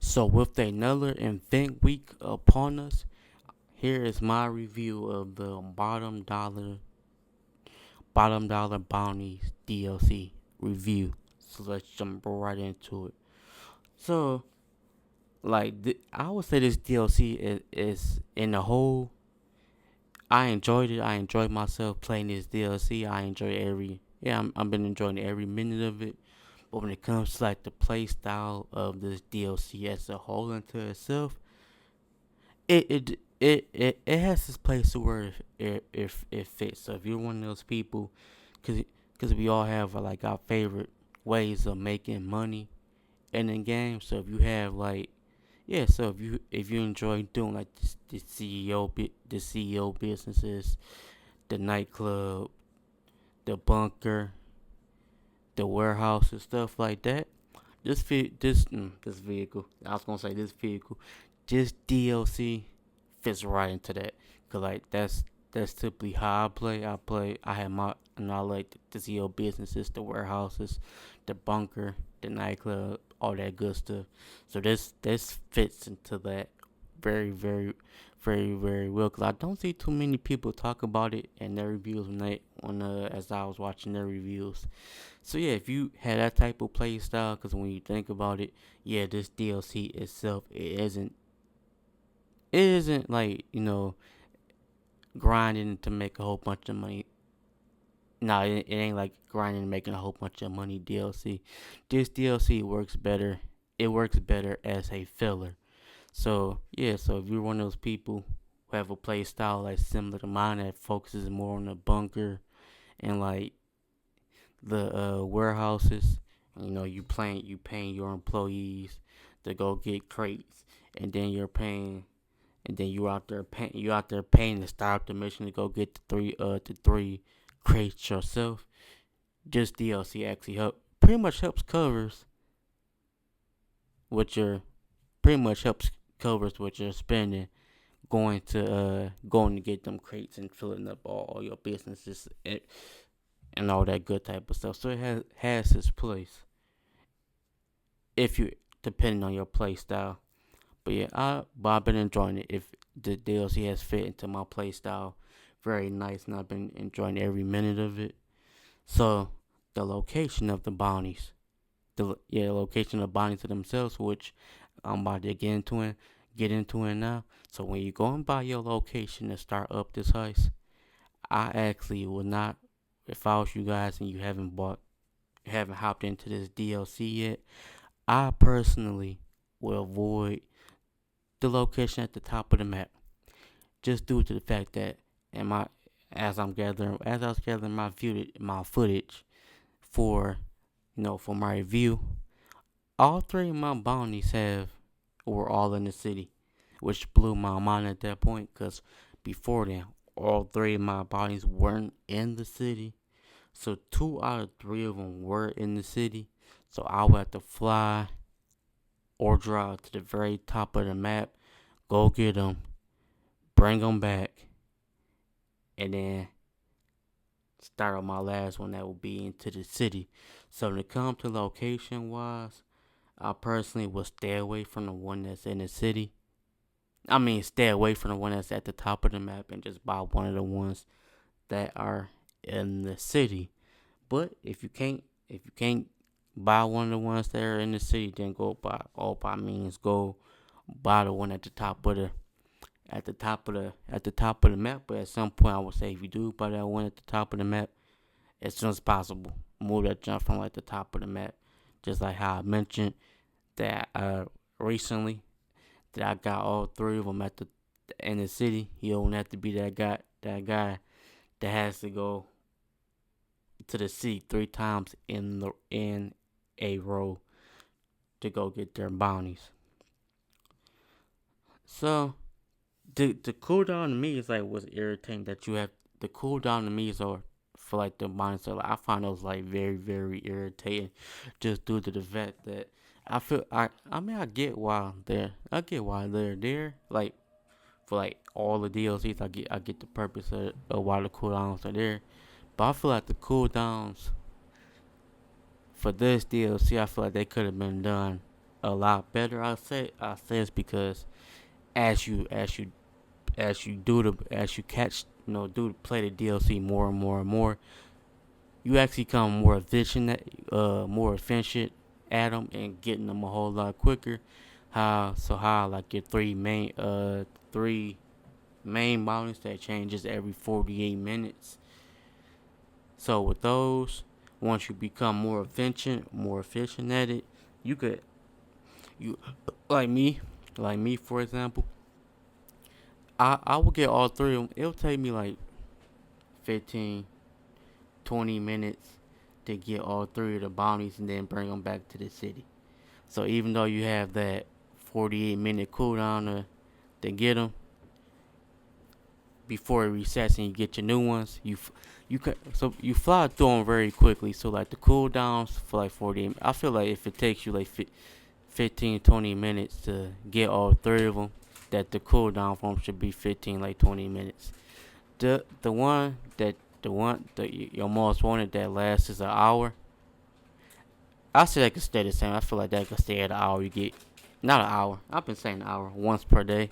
So with another event week upon us, here is my review of the bottom dollar bounties DLC review. So let's jump right into it. So I would say this DLC is in the whole. I enjoyed it. I enjoyed myself playing this DLC. I enjoy I've been enjoying every minute of it. But when it comes to like the play style of this DLC as a whole into itself, it has this place to where it fits. So if you're one of those people, cause we all have like our favorite ways of making money in the game. So if you have like so if you enjoy doing like the CEO businesses, the nightclub, the bunker, the warehouse and stuff like that. This vehicle. I was gonna say this vehicle. This DLC fits right into that. Cause like that's typically how I play. I have my and I like the CEO businesses, the warehouses, the bunker, the nightclub, all that good stuff. So this fits into that very well. Cause I don't see too many people talk about it in their reviews as I was watching their reviews. So yeah, if you had that type of play style, because when you think about it, yeah, this DLC itself it isn't like grinding to make a whole bunch of money. No, it ain't like grinding and making a whole bunch of money DLC. This DLC works better. It works better as a filler. So yeah, so if you're one of those people who have a play style like similar to mine that focuses more on the bunker and like the warehouses. You paying your employees to go get crates, and then you out there paying to start the mission to go get the three crates yourself. Just DLC actually pretty much helps covers what you're pretty much helps covers what you're spending going to get them crates and filling up all your businesses and all that good type of stuff. So it has its place if you depending on your play style. But yeah, I've been enjoying it. If the DLC has fit into my play style, very nice, and I've been enjoying every minute of it. So the location of the bounties, the location of the bounties themselves, which I'm about to get into it now. So when you go and buy your location to start up this heist, I actually would not. If I was you guys and you haven't hopped into this DLC yet, I personally will avoid the location at the top of the map, just due to the fact that in my as I was gathering my footage for for my review, all three of my bounties were all in the city, which blew my mind at that point because before then all three of my bounties weren't in the city. So two out of three of them were in the city. So I would have to fly or drive to the very top of the map, go get them, bring them back, and then start on my last one that will be into the city. So when it comes to location wise, I personally will stay away from the one that's in the city. I mean, stay away from the one that's at the top of the map and just buy one of the ones that are in the city. But if you can't buy one of the ones that are in the city, then by means go buy the one at the top of the map. But at some point, I would say if you do buy that one at the top of the map, as soon as possible, move that jump from like the top of the map. Just like how I mentioned that recently that I got all three of them at the in the city. You don't have to be that guy that has to go to the city three times in a row to go get their bounties. So the cooldown to me is like was irritating that you have the cooldown to me is or for like the mindset. Like, I find those like very irritating, just due to the fact that I mean I get why they're there. Like for like all the DLCs, I get the purpose of why the cooldowns are there. But I feel like the cooldowns for this DLC, I feel like they could have been done a lot better. I say it's because as you as you as you catch do play the DLC more and more and more, you actually become more efficient at them and getting them a whole lot quicker. How like your three main bounties that changes every 48 minutes. So with those, once you become more efficient at it, you could you like me, for example, I will get all three of them. It'll take me like 15, 20 minutes to get all three of the bounties and then bring them back to the city. So even though you have that 48-minute cooldown to get them before it resets and you get your new ones, you fly through them very quickly. So like the cooldowns for like 48, I feel like if it takes you like 15, 20 minutes to get all three of them, that the cooldown for them should be 15 like 20 minutes. The one that the one that your most wanted that lasts is an hour. I say that could stay the same. I feel like that could stay at an hour. You get not an hour. I've been saying an hour once per day.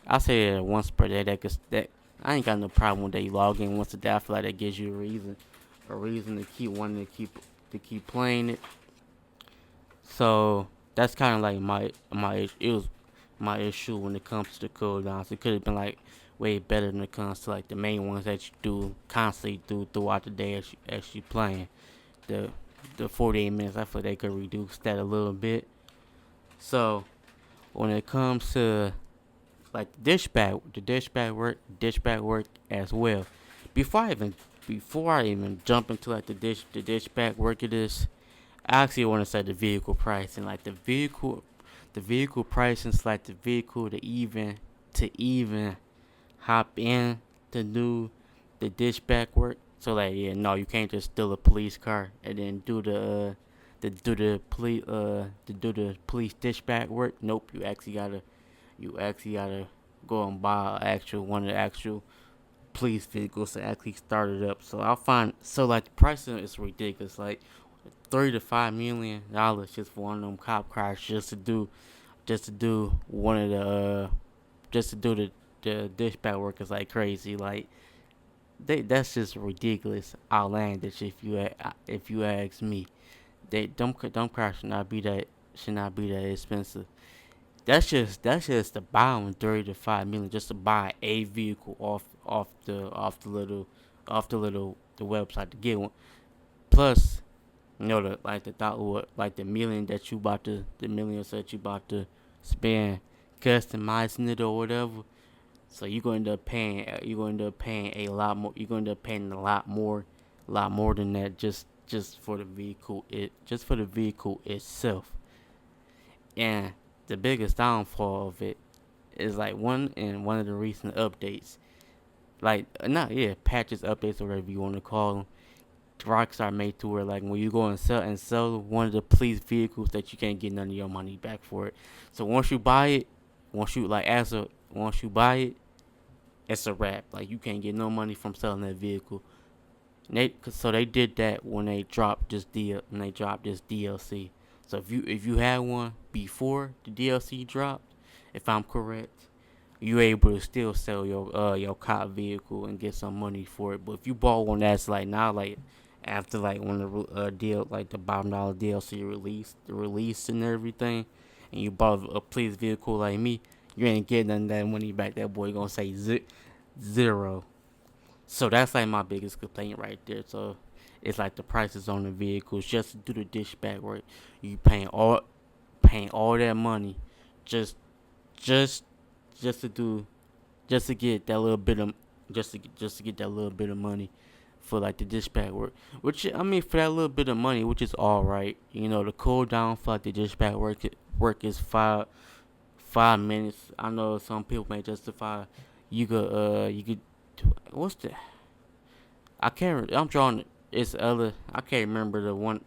I say that once per day. That I ain't got no problem with that. You log in once a day. I feel like that gives you a reason to keep wanting to keep playing it. So that's kind of like it was my issue when it comes to the cooldowns. It could have been like way better when it comes to like the main ones that you do constantly do throughout the day as you playing. The the 48 minutes, I feel they could reduce that a little bit. So when it comes to like the dish work as well. Before I even jump into like the dish back work of this, I actually want to say the vehicle pricing, like the vehicle pricing, like the vehicle to even hop in to do the dispatch work. So like yeah, no, you can't just steal a police car and then do the police dispatch work. Nope, you actually gotta go and buy one of the actual police vehicles to actually start it up. So I find so like the pricing is ridiculous. Like $3 to $5 million just for one of them cop cars just to do one of the just to do the dispatch work is like crazy. Like that's just ridiculous, outlandish if you ask me. Them cars should not be that expensive. That's just to buy one 3 to 5 million just to buy a vehicle off the website to get one. Plus, the thought what like the millions that you about to spend customizing it or whatever. So you're going to end up paying a lot more. You're going to end up paying a lot more than that just for the vehicle itself. And the biggest downfall of it is like one of the recent updates, like not yeah patches, updates, or whatever you want to call them. Rockstar made to where like when you go and sell one of the police vehicles that you can't get none of your money back for it. So once you buy it, once you buy it, it's a wrap. Like you can't get no money from selling that vehicle. So they did that when they dropped this DLC. So if you had one before the DLC dropped, if I'm correct, you're able to still sell your cop vehicle and get some money for it. But if you bought one that's like now like after like when the deal like the $5 DLC released and everything, and you bought a police vehicle like me, you ain't getting none of that money back. That boy gonna say zero. So that's like my biggest complaint right there. So it's like the prices on the vehicles just to do the dispatch work. You paying all that money just just just to do just to get that little bit of just to get that little bit of money for like the dispatch work. Which I mean for that little bit of money, which is all right. The cooldown for like the dispatch work is 5 minutes. I know some people may justify you could what's the I can't. I'm drawing. It's other. I can't remember the one.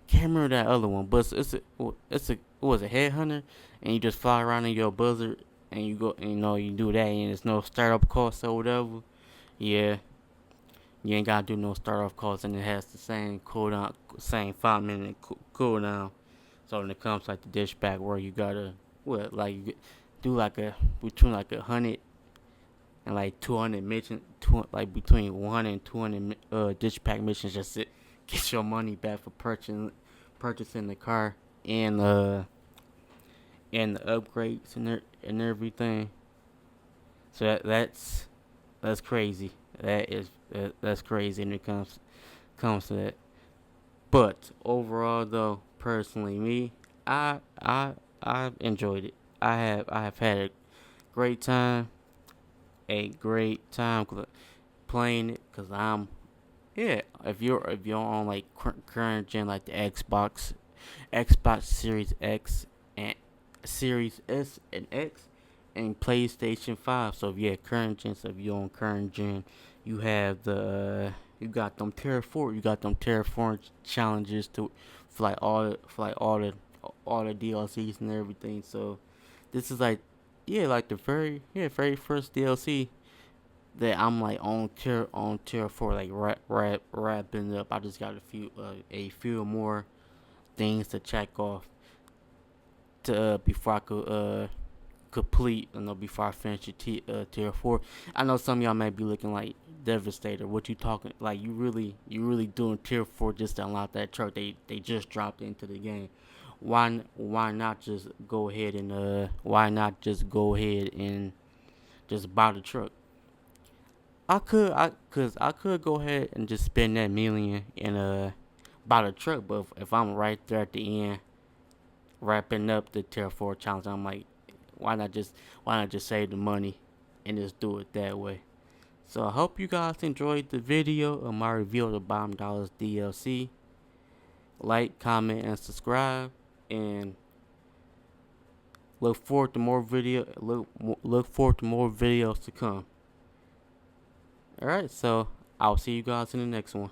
Can't remember that other one. But it's a what was a headhunter, and you just fly around in your buzzard, and you go. You do that, and there's no startup cost or whatever. Yeah, you ain't gotta do no startup cost, and it has the same cooldown, same 5 minute cooldown. So when it comes like the dish back where you gotta what like do like a between like 100 and like 200 mission, like between 100 and 200 dish pack missions just to get your money back for purchasing the car and the upgrades and everything. So that's crazy. That's crazy when it comes to that. But overall, though, personally, me, I enjoyed it. I have had great time, a great time playing it because I'm yeah. If you're on like current gen like the Xbox Series X and Series S and X and PlayStation 5. So yeah, current gen. So if you're on current gen, you have you got them terraform challenges to for like all the DLCs and everything. So this is like yeah like the very first DLC that I'm like on tier 4 like wrapping up. I just got a few more things to check off to before I could complete. Before I finish tier 4. I know some of y'all might be looking like devastated. What you talking like? You really doing tier 4 just to unlock that truck? They just dropped into the game. Why not just go ahead and just buy the truck? I could go ahead and just spend that million and buy the truck, but if I'm right there at the end wrapping up the tier 4 challenge, I'm like, why not just save the money and just do it that way? So I hope you guys enjoyed the video of my review of the Bomb Dollars DLC. Like, comment, and subscribe, and look forward to more videos to come. All right, so I'll see you guys in the next one.